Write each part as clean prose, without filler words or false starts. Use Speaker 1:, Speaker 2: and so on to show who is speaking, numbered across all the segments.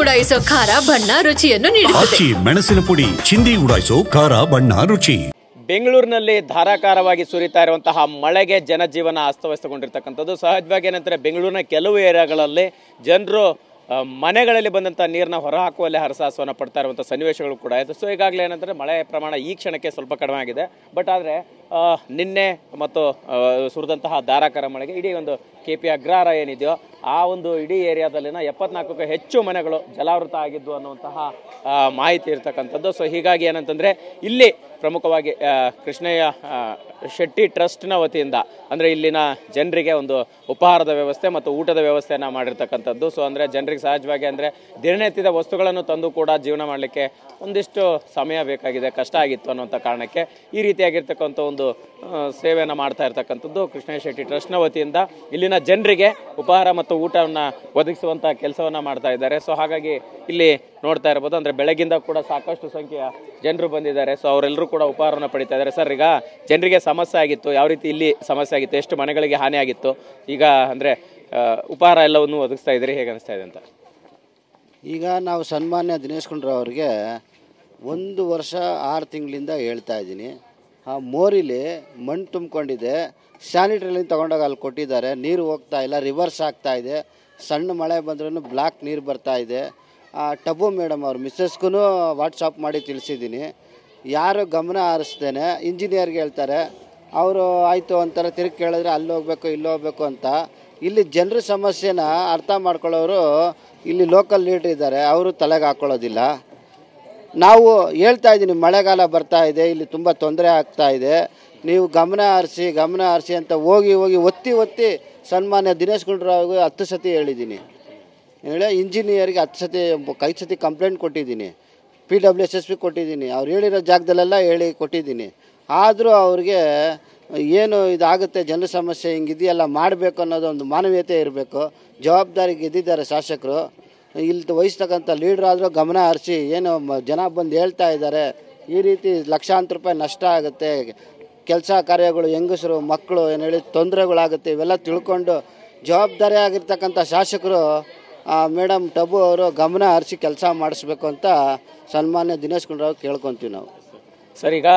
Speaker 1: ಉಡಾಯಿಸೋ ಖಾರ ಬಣ್ಣ ರುಚಿಯನ್ನು ನೀಡುತ್ತದೆ.
Speaker 2: ಮೆಣಸಿನ ಪುಡಿ ಚಿಂದಿ ಉಡಾಯಿಸೋ ಖಾರ ಬಣ್ಣ ರುಚಿ.
Speaker 3: ಬೆಂಗಳೂರಿನಲ್ಲಿ ಧಾರಾಕಾರವಾಗಿ ಸುರಿತಾ ಇರುವಂತಹ ಮಳೆಗೆ ಜನಜೀವನ ಅಸ್ತವ್ಯಸ್ತಗೊಂಡಿರ್ತಕ್ಕಂಥದ್ದು. ಸಹಜವಾಗಿ ಏನಂದರೆ ಬೆಂಗಳೂರಿನ ಕೆಲವು ಏರಿಯಾಗಳಲ್ಲಿ ಜನರು ಮನೆಗಳಲ್ಲಿ ಬಂದಂಥ ನೀರನ್ನ ಹೊರಹಾಕುವಲ್ಲೇ ಹರಸಾಹಸವನ್ನು ಪಡ್ತಾ ಇರುವಂಥ ಸನ್ನಿವೇಶಗಳು ಕೂಡ ಇದೆ. ಸೊ ಈಗಾಗಲೇ ಏನಂದರೆ ಮಳೆ ಪ್ರಮಾಣ ಈ ಕ್ಷಣಕ್ಕೆ ಸ್ವಲ್ಪ ಕಡಿಮೆ ಆಗಿದೆ. ಬಟ್ ಆದರೆ ನಿನ್ನೆ ಮತ್ತು ಸುರಿದಂತಹ ಧಾರಾಕಾರ ಮಳೆಗೆ ಇಡೀ ಒಂದು KP ಅಗ್ರಹಾರ ಏನಿದೆಯೋ ಆ ಒಂದು ಇಡೀ ಏರಿಯಾದಲ್ಲಿನ 74ಕ್ಕೂ ಹೆಚ್ಚು ಮನೆಗಳು ಜಲಾವೃತ ಆಗಿದ್ದು ಅನ್ನುವಂತಹ ಮಾಹಿತಿ ಇರ್ತಕ್ಕಂಥದ್ದು. ಸೊ ಹೀಗಾಗಿ ಏನಂತಂದರೆ ಇಲ್ಲಿ ಪ್ರಮುಖವಾಗಿ ಕೃಷ್ಣಯ್ಯ ಶೆಟ್ಟಿ ಟ್ರಸ್ಟ್ನ ವತಿಯಿಂದ ಅಂದರೆ ಇಲ್ಲಿನ ಜನರಿಗೆ ಒಂದು ಉಪಹಾರದ ವ್ಯವಸ್ಥೆ ಮತ್ತು ಊಟದ ವ್ಯವಸ್ಥೆಯನ್ನು ಮಾಡಿರ್ತಕ್ಕಂಥದ್ದು. ಸೊ ಅಂದರೆ ಜನರಿಗೆ ಸಹಜವಾಗಿ ಅಂದರೆ ದಿನನಿತ್ಯದ ವಸ್ತುಗಳನ್ನು ತಂದು ಕೂಡ ಜೀವನ ಮಾಡಲಿಕ್ಕೆ ಒಂದಿಷ್ಟು ಸಮಯ ಬೇಕಾಗಿದೆ, ಕಷ್ಟ ಆಗಿತ್ತು ಅನ್ನುವಂಥ ಕಾರಣಕ್ಕೆ ಈ ರೀತಿಯಾಗಿರ್ತಕ್ಕಂಥ ಒಂದು ಸೇವೆಯನ್ನು ಮಾಡ್ತಾ ಇರ್ತಕ್ಕಂಥದ್ದು ಕೃಷ್ಣಯ್ಯ ಶೆಟ್ಟಿ ಟ್ರಸ್ಟ್ನ ವತಿಯಿಂದ ಇಲ್ಲಿನ ಜನರಿಗೆ ಉಪಹಾರ ಮತ್ತು ಊಟವನ್ನು ಒದಗಿಸುವಂಥ ಕೆಲಸವನ್ನು ಮಾಡ್ತಾ ಇದ್ದಾರೆ. ಸೊ ಹಾಗಾಗಿ ಇಲ್ಲಿ ನೋಡ್ತಾ ಇರ್ಬೋದು ಅಂದರೆ ಬೆಳಗಿಂದ ಕೂಡ ಸಾಕಷ್ಟು ಸಂಖ್ಯೆಯ ಜನರು ಬಂದಿದ್ದಾರೆ. ಸೊ ಅವರೆಲ್ಲರೂ ಕೂಡ ಉಪಹಾರವನ್ನು ಪಡಿತಾ ಇದ್ದಾರೆ. ಸರ್, ಈಗ ಜನರಿಗೆ ಸಮಸ್ಯೆ ಆಗಿತ್ತು, ಯಾವ ರೀತಿ ಇಲ್ಲಿ ಸಮಸ್ಯೆ ಆಗಿತ್ತು, ಎಷ್ಟು ಮನೆಗಳಿಗೆ ಹಾನಿ ಆಗಿತ್ತು, ಈಗ ಅಂದರೆ ಉಪಹಾರ ಎಲ್ಲವನ್ನು ಒದಗಿಸ್ತಾ ಇದ್ದೀರಿ, ಹೇಗೆ ಅನಿಸ್ತಾ ಇದೆ ಅಂತ?
Speaker 4: ಈಗ ನಾವು ಸನ್ಮಾನ್ಯ ದಿನೇಶ್ ಗುಂಡೂರಾವ್ ಅವರಿಗೆ 1 ವರ್ಷ 6 ತಿಂಗಳಿಂದ ಹೇಳ್ತಾ ಇದ್ದೀನಿ. ಆ ಮೋರಿಲಿ ಮಣ್ಣು ತುಂಬಿಕೊಂಡಿದೆ, ಸ್ಯಾನಿಟ್ರಿಲಿಂದ ತೊಗೊಂಡೋಗಿ ಅಲ್ಲಿ ಕೊಟ್ಟಿದ್ದಾರೆ, ನೀರು ಹೋಗ್ತಾ ಇಲ್ಲ, ರಿವರ್ಸ್ ಆಗ್ತಾ ಇದೆ, ಸಣ್ಣ ಮಳೆ ಬಂದ್ರೂ ಬ್ಲ್ಯಾಕ್ ನೀರು ಬರ್ತಾ ಇದೆ. ಟಬು ಮೇಡಮ್ ಅವ್ರ ಮಿಸ್ಸಸ್ಗೂ ವಾಟ್ಸಪ್ ಮಾಡಿ ತಿಳಿಸಿದ್ದೀನಿ. ಯಾರು ಗಮನ ಹರಿಸ್ತೇನೆ ಇಂಜಿನಿಯರ್ಗೆ ಹೇಳ್ತಾರೆ, ಅವರು ಆಯಿತು ಅಂತಾರೆ, ತಿರುಗಿ ಕೇಳಿದ್ರೆ ಅಲ್ಲಿ ಹೋಗ್ಬೇಕು ಇಲ್ಲಿ ಹೋಗ್ಬೇಕು ಅಂತ. ಇಲ್ಲಿ ಜನರ ಸಮಸ್ಯೆನ ಅರ್ಥ ಮಾಡ್ಕೊಳ್ಳೋರು ಇಲ್ಲಿ ಲೋಕಲ್ ಲೀಡ್ರ್ ಇದ್ದಾರೆ, ಅವರು ತಲೆಗೆ ಹಾಕ್ಕೊಳ್ಳೋದಿಲ್ಲ. ನಾವು ಹೇಳ್ತಾ ಇದ್ದೀನಿ, ಮಳೆಗಾಲ ಬರ್ತಾ ಇದೆ, ಇಲ್ಲಿ ತುಂಬ ತೊಂದರೆ ಆಗ್ತಾ ಇದೆ, ನೀವು ಗಮನ ಹರಿಸಿ ಅಂತ ಹೋಗಿ ಒತ್ತಿ ಸನ್ಮಾನ್ಯ ದಿನೇಶ್ ಗುಂಡೂರಾವ್ಗೆ 10 ಸತಿ ಹೇಳಿದ್ದೀನಿ. ಹೇಳಿ ಇಂಜಿನಿಯರ್ಗೆ 5 ಸತಿ ಕಂಪ್ಲೇಂಟ್ ಕೊಟ್ಟಿದ್ದೀನಿ, PWSSP ಕೊಟ್ಟಿದ್ದೀನಿ, ಅವ್ರು ಹೇಳಿರೋ ಜಾಗದಲ್ಲೆಲ್ಲ ಹೇಳಿ ಕೊಟ್ಟಿದ್ದೀನಿ. ಆದರೂ ಅವ್ರಿಗೆ ಏನು ಇದಾಗುತ್ತೆ, ಜನರ ಸಮಸ್ಯೆ ಹಿಂಗಿದೆಯಲ್ಲ, ಮಾಡಬೇಕು ಅನ್ನೋದು ಒಂದು ಮಾನವೀಯತೆ ಇರಬೇಕು. ಜವಾಬ್ದಾರಿ ಗೆದ್ದಿದ್ದಾರೆ ಶಾಸಕರು, ಇಲ್ಲಿ ವಹಿಸ್ತಕ್ಕಂಥ ಲೀಡ್ರ್ ಆದರೂ ಗಮನ ಹರಿಸಿ, ಏನು ಜನ ಬಂದು ಹೇಳ್ತಾ ಇದ್ದಾರೆ, ಈ ರೀತಿ ಲಕ್ಷಾಂತರ ರೂಪಾಯಿ ನಷ್ಟ ಆಗುತ್ತೆ, ಕೆಲಸ ಕಾರ್ಯಗಳು ಹೆಂಗಸರು ಮಕ್ಕಳು ಏನು ಹೇಳಿ ತೊಂದರೆಗಳಾಗುತ್ತೆ, ಇವೆಲ್ಲ ತಿಳ್ಕೊಂಡು ಜವಾಬ್ದಾರಿ ಆಗಿರ್ತಕ್ಕಂಥ ಶಾಸಕರು ಮೇಡಮ್ ಟಬು ಅವರು ಗಮನ ಹರಿಸಿ ಕೆಲಸ ಮಾಡಿಸ್ಬೇಕು ಅಂತ ಸನ್ಮಾನ್ಯ ದಿನೇಶ್ ಗುಂಡೂರಾವ್ ಕೇಳ್ಕೊತೀವಿ ನಾವು.
Speaker 3: ಸರ್, ಈಗ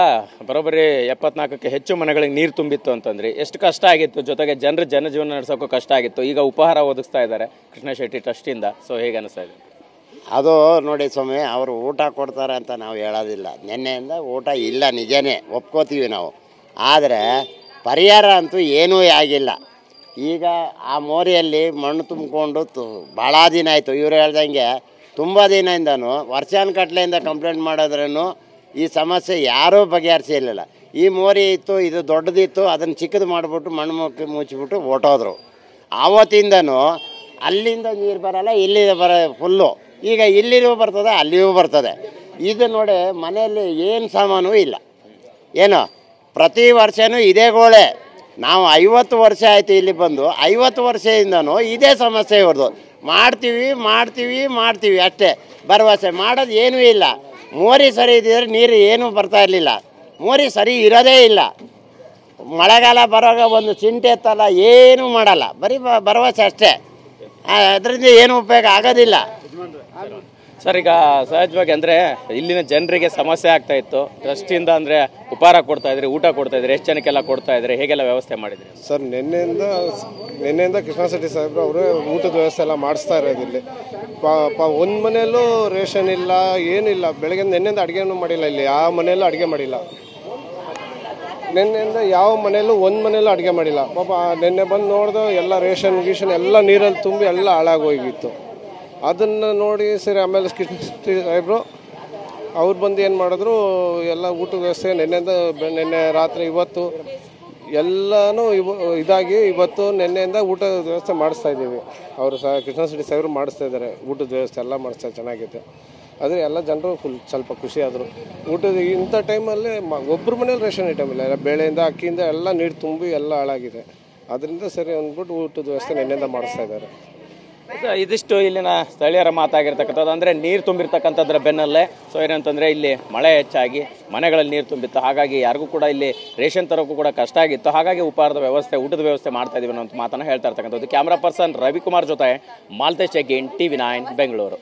Speaker 3: ಬರೋಬ್ಬರಿ 74ಕ್ಕೆ ಹೆಚ್ಚು ಮನೆಗಳಿಗೆ ನೀರು ತುಂಬಿತ್ತು ಅಂತಂದ್ರಿ, ಎಷ್ಟು ಕಷ್ಟ ಆಗಿತ್ತು, ಜೊತೆಗೆ ಜನಜೀವನ ನಡೆಸೋಕ್ಕೂ ಕಷ್ಟ ಆಗಿತ್ತು. ಈಗ ಉಪಹಾರ ಒದಗಿಸ್ತಾ ಇದ್ದಾರೆ ಕೃಷ್ಣಯ್ಯ ಶೆಟ್ಟಿ ಟ್ರಸ್ಟಿಂದ. ಸೊ ಹೇಗೆ ಅನಿಸ್ತಾ ಇದೆ?
Speaker 5: ಅದು ನೋಡಿ ಸ್ವಾಮಿ, ಅವರು ಊಟ ಕೊಡ್ತಾರೆ ಅಂತ ನಾವು ಹೇಳೋದಿಲ್ಲ. ನಿನ್ನೆಯಿಂದ ಊಟ ಇಲ್ಲ, ನಿಜನೇ ಒಪ್ಕೋತೀವಿ ನಾವು. ಆದರೆ ಪರಿಹಾರ ಅಂತೂ ಏನೂ ಆಗಿಲ್ಲ. ಈಗ ಆ ಮೋರಿಯಲ್ಲಿ ಮಣ್ಣು ತುಂಬಿಕೊಂಡು ಭಾಳ ದಿನ ಆಯಿತು. ಇವರು ಹೇಳ್ದಂಗೆ ತುಂಬ ದಿನದಿಂದನೂ ವರ್ಷಾನುಗಟ್ಲೆಯಿಂದ ಕಂಪ್ಲೇಂಟ್ ಮಾಡಿದ್ರೂ ಈ ಸಮಸ್ಯೆ ಯಾರೂ ಬಗೆಹರಿಸಿರಲಿಲ್ಲ. ಈ ಮೋರಿ ಇತ್ತು, ಇದು ದೊಡ್ಡದಿತ್ತು, ಅದನ್ನು ಚಿಕ್ಕದು ಮಾಡಿಬಿಟ್ಟು ಮಣ್ಣು ಮುಚ್ಚಿಬಿಟ್ಟು ಹೊಟ್ಟೋದ್ರು. ಆವತ್ತಿಂದನೂ ಅಲ್ಲಿಂದ ನೀರು ಬರೋಲ್ಲ, ಇಲ್ಲಿ ಫುಲ್ಲು. ಈಗ ಇಲ್ಲಿಯೂ ಬರ್ತದೆ, ಅಲ್ಲಿಯೂ ಬರ್ತದೆ. ಇದು ನೋಡಿ, ಮನೆಯಲ್ಲಿ ಏನು ಸಾಮಾನು ಇಲ್ಲ. ಏನೋ ಪ್ರತಿ ವರ್ಷವೂ ಇದೇ ಗೋಳೆ. ನಾವು 50 ವರ್ಷ ಆಯಿತು ಇಲ್ಲಿ ಬಂದು, 50 ವರ್ಷದಿಂದನೂ ಇದೇ ಸಮಸ್ಯೆ ಇವ್ರದ್ದು. ಮಾಡ್ತೀವಿ ಅಷ್ಟೇ, ಭರವಸೆ ಮಾಡೋದು ಏನೂ ಇಲ್ಲ. ಮೋರಿ ಸರಿ ಇದ್ದಿದ್ರೆ ನೀರು ಏನೂ ಬರ್ತಾ ಇರಲಿಲ್ಲ. ಮೋರಿ ಸರಿ ಇರೋದೇ ಇಲ್ಲ. ಮಳೆಗಾಲ ಬರೋವಾಗ ಒಂದು ಚಿಂಟೆ ಎತ್ತಲ್ಲ, ಏನೂ ಮಾಡಲ್ಲ, ಬರೀ ಭರವಸೆ ಅಷ್ಟೇ. ಅದರಿಂದ ಏನು ಉಪಯೋಗ ಆಗೋದಿಲ್ಲ.
Speaker 3: ಸರ್, ಈಗ ಸಹಜವಾಗಿ ಅಂದರೆ ಇಲ್ಲಿನ ಜನರಿಗೆ ಸಮಸ್ಯೆ ಆಗ್ತಾ ಇತ್ತು, ಟ್ರಸ್ಟಿಂದ ಅಂದರೆ ಉಪಹಾರ ಕೊಡ್ತಾ ಇದ್ರಿ, ಊಟ ಕೊಡ್ತಾ ಇದ್ರಿ, ಎಷ್ಟು ಜನಕ್ಕೆಲ್ಲ ಕೊಡ್ತಾ ಇದ್ರಿ, ಹೇಗೆಲ್ಲ ವ್ಯವಸ್ಥೆ ಮಾಡಿದ್ರಿ?
Speaker 6: ಸರ್, ನಿನ್ನೆಯಿಂದ ಕೃಷ್ಣ ಶೆಟ್ಟಿ ಸಾಹೇಬ್ರು ಅವರು ಊಟದ ವ್ಯವಸ್ಥೆ ಎಲ್ಲ ಮಾಡಿಸ್ತಾ ಇರೋದು. ಇಲ್ಲಿ ಒಂದು ಮನೆಯಲ್ಲೂ ರೇಷನ್ ಇಲ್ಲ, ಏನಿಲ್ಲ. ಬೆಳಗ್ಗೆ ನಿನ್ನೆಯಿಂದ ಅಡುಗೆನೂ ಮಾಡಿಲ್ಲ, ಇಲ್ಲಿ ಯಾವ ಮನೆಯಲ್ಲೂ ಅಡುಗೆ ಮಾಡಿಲ್ಲ. ನಿನ್ನೆಯಿಂದ ಯಾವ ಮನೆಯಲ್ಲೂ ಒಂದು ಮನೆಯಲ್ಲೂ ಅಡುಗೆ ಮಾಡಿಲ್ಲ. ಪಾಪ ನಿನ್ನೆ ಬಂದು ನೋಡಿದು ಎಲ್ಲ ರೇಷನ್ ಎಲ್ಲ ನೀರಲ್ಲಿ ತುಂಬಿ ಎಲ್ಲ ಹಾಳಾಗೋಗಿತ್ತು. ಅದನ್ನು ನೋಡಿ ಸರಿ, ಆಮೇಲೆ ಕೃಷ್ಣ ಶೆಟ್ಟಿ ಸಾಹೇಬರು ಅವ್ರು ಬಂದು ಏನು ಮಾಡಿದ್ರು, ಎಲ್ಲ ಊಟದ ವ್ಯವಸ್ಥೆ ನಿನ್ನೆ ರಾತ್ರಿ ಇವತ್ತು ಎಲ್ಲನೂ ಇದಾಗಿ ಇವತ್ತು ನಿನ್ನೆಯಿಂದ ಊಟದ ವ್ಯವಸ್ಥೆ ಮಾಡಿಸ್ತಾ ಇದ್ದೀವಿ. ಅವರು ಕೃಷ್ಣ ಶೆಟ್ಟಿ ಸಾಹೇಬರು ಮಾಡಿಸ್ತಾ ಇದ್ದಾರೆ ಊಟದ ವ್ಯವಸ್ಥೆ ಎಲ್ಲ ಮಾಡಿಸ್ತಾ, ಚೆನ್ನಾಗಿದೆ. ಆದರೆ ಎಲ್ಲ ಜನರು ಸ್ವಲ್ಪ ಖುಷಿಯಾದರು. ಊಟದ ಇಂಥ ಟೈಮಲ್ಲಿ ಒಬ್ಬರ ಮನೇಲಿ ರೇಷನ್ ಐಟಮ್ ಇಲ್ಲ, ಬೇಳೆಯಿಂದ ಅಕ್ಕಿಯಿಂದ ಎಲ್ಲ ನೀರು ತುಂಬಿ ಎಲ್ಲ ಹಾಳಾಗಿದೆ. ಅದರಿಂದ ಸರಿ ಅಂದ್ಬಿಟ್ಟು ಊಟದ ವ್ಯವಸ್ಥೆ ನಿನ್ನೆಯಿಂದ ಮಾಡಿಸ್ತಾ ಇದ್ದಾರೆ.
Speaker 3: ಇದಿಷ್ಟು ಇಲ್ಲಿನ ಸ್ಥಳೀಯರ ಮಾತಾಗಿರ್ತಕ್ಕಂಥದ್ದು. ಅಂದರೆ ನೀರು ತುಂಬಿರ್ತಕ್ಕಂಥದ್ರ ಬೆನ್ನಲ್ಲೇ ಸೊ ಏನಂತಂದರೆ ಇಲ್ಲಿ ಮಳೆ ಹೆಚ್ಚಾಗಿ ಮನೆಗಳಲ್ಲಿ ನೀರು ತುಂಬಿತ್ತು, ಹಾಗಾಗಿ ಯಾರಿಗೂ ಕೂಡ ಇಲ್ಲಿ ರೇಷನ್ ತರೋಕ್ಕೂ ಕೂಡ ಕಷ್ಟ ಆಗಿತ್ತು. ಹಾಗಾಗಿ ಉಪಹಾರದ ವ್ಯವಸ್ಥೆ, ಊಟದ ವ್ಯವಸ್ಥೆ ಮಾಡ್ತಾ ಇದೀವಿ ಅನ್ನೋ ಮಾತನ್ನು ಹೇಳ್ತಾ ಇರ್ತಕ್ಕಂಥದ್ದು. ಕ್ಯಾಮ್ರಾ ಪರ್ಸನ್ ರವಿಕುಮಾರ್ ಜೊತೆ ಮಾಲ್ತೇಶ್ ಜಗ್ಗೀನ್, TV9 ಬೆಂಗಳೂರು.